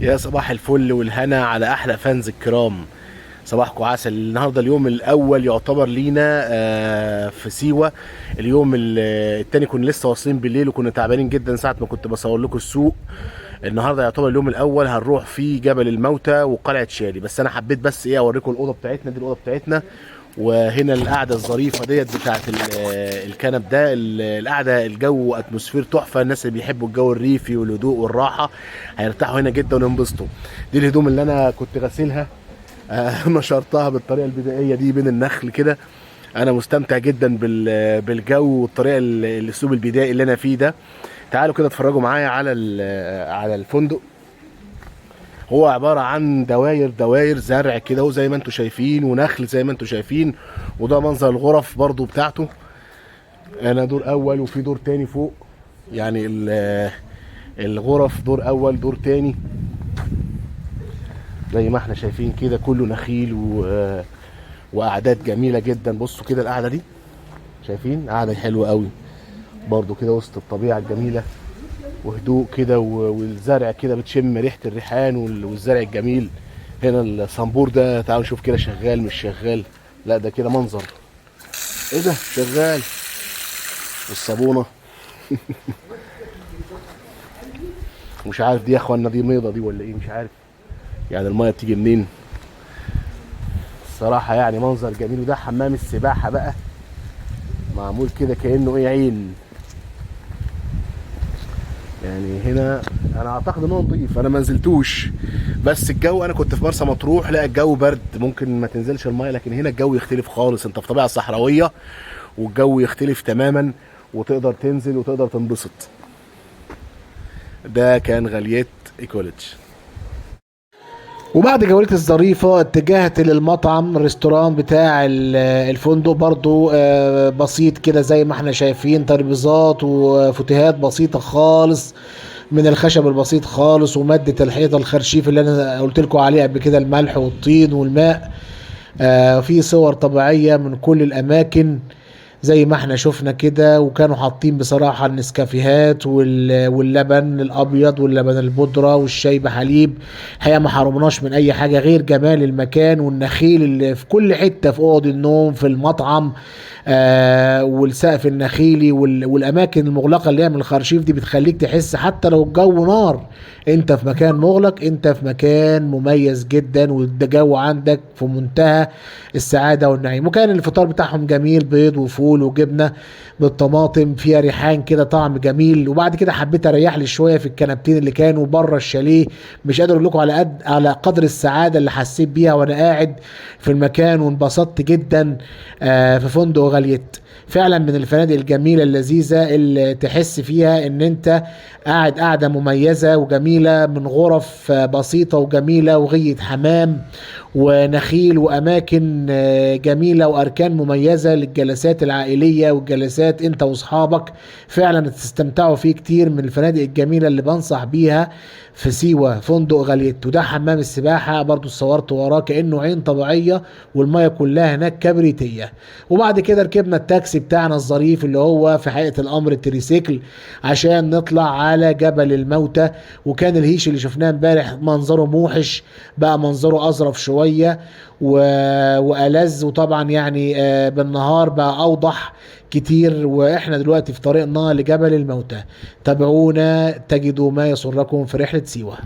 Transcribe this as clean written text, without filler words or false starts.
يا صباح الفل والهنا على احلى فانز الكرام. صباحكم عسل. النهارده اليوم الاول يعتبر لينا في سيوه. اليوم التاني كنا لسه واصلين بالليل وكنا تعبانين جدا ساعه ما كنت بصور لكم السوق. النهارده يعتبر اليوم الاول هنروح فيه جبل الموتى وقلعه شالي، بس انا حبيت بس ايه اوريكم الاوضه بتاعتنا. دي الاوضه بتاعتنا، وهنا القعده الظريفه ديت بتاعت الكنب ده. القعده الجو اتموسفير تحفه، الناس اللي بيحبوا الجو الريفي والهدوء والراحه هيرتاحوا هنا جدا وينبسطوا. دي الهدوم اللي انا كنت غاسلها نشرتها بالطريقه البدائيه دي بين النخل كده. انا مستمتع جدا بالجو والطريقه الاسلوب البدائي اللي انا فيه ده. تعالوا كده اتفرجوا معايا على الفندق. هو عباره عن دواير زرع كده وزي ما انتم شايفين، ونخل زي ما انتم شايفين. وده منظر الغرف برضو بتاعته. انا دور اول وفي دور تاني فوق، يعني الغرف دور اول دور تاني زي ما احنا شايفين كده، كله نخيل وقعدات جميله جدا. بصوا كده القعده دي، شايفين قعده حلوه قوي برضو كده وسط الطبيعه الجميله وهدوء كده والزرع كده بتشم ريحه الريحان والزرع الجميل. هنا الصنبور ده تعالوا نشوف كده شغال مش شغال. لا ده كده منظر، ايه ده شغال. والصابونه مش عارف دي يا اخوانا دي ميضه دي ولا ايه، مش عارف يعني الميه بتيجي منين الصراحه. يعني منظر جميل. وده حمام السباحه بقى، معمول كده كانه ايه عين. يعني هنا انا اعتقد ان هو نضيف، انا ما نزلتوش، بس الجو انا كنت في مرسى مطروح لا الجو برد ممكن ما تنزلش الميه، لكن هنا الجو يختلف خالص. انت في طبيعه صحراويه والجو يختلف تماما، وتقدر تنزل وتقدر تنبسط. ده كان غاليات ايكولوجي. وبعد جولتي الظريفة اتجهت للمطعم الريستوران بتاع الفندق. برضو بسيط كده زي ما احنا شايفين، ترابيزات وفتيهات بسيطة خالص من الخشب البسيط خالص، ومادة الحيطة الخرشيف اللي انا قلت لكم عليه قبل كده، الملح والطين والماء. في صور طبيعية من كل الاماكن زي ما احنا شفنا كده. وكانوا حاطين بصراحة النسكافيهات واللبن الابيض واللبن البودرة والشاي بحليب. الحقيقة ما حرمناش من اي حاجة غير جمال المكان والنخيل اللي في كل حتة، في اوض النوم، في المطعم، والسقف النخيلي والاماكن المغلقة اللي هي من الخرشيف دي بتخليك تحس حتى لو الجو نار انت في مكان مغلق، انت في مكان مميز جدا، والجو عندك في منتهى السعادة والنعيم. وكان الفطار بتاعهم جميل، بيض وفول وجبنة بالطماطم فيها ريحان كده طعم جميل. وبعد كده حبيت اريح لي شوية في الكنبتين اللي كانوا بره الشاليه. مش قادر اقول لكم على قدر السعادة اللي حسيت بيها وانا قاعد في المكان، وانبسطت جدا في فندق غاليت. فعلا من الفنادق الجميلة اللذيذة اللي تحس فيها ان انت قاعد قاعدة مميزة وجميلة، من غرف بسيطة وجميلة وغية حمام ونخيل واماكن جميلة واركان مميزة للجلسات العائلية والجلسات انت واصحابك. فعلا تستمتعوا فيه كتير. من الفنادق الجميلة اللي بنصح بيها في سيوة فندق غاليت. وده حمام السباحة برضو صورت وراه كأنه عين طبيعية، والمية كلها هناك كبريتية. وبعد كده ركبنا التاكسي بتاعنا الظريف اللي هو في حقيقة الأمر التريسيكل عشان نطلع على جبل الموتى. وكان الهيش اللي شفناه امبارح منظره موحش، بقى منظره أظرف شوية وألذ. وطبعا يعني بالنهار بقى أوضح كتير. واحنا دلوقتي في طريقنا لجبل الموتى. تابعونا تجدوا ما يسركم في رحلة سيوة.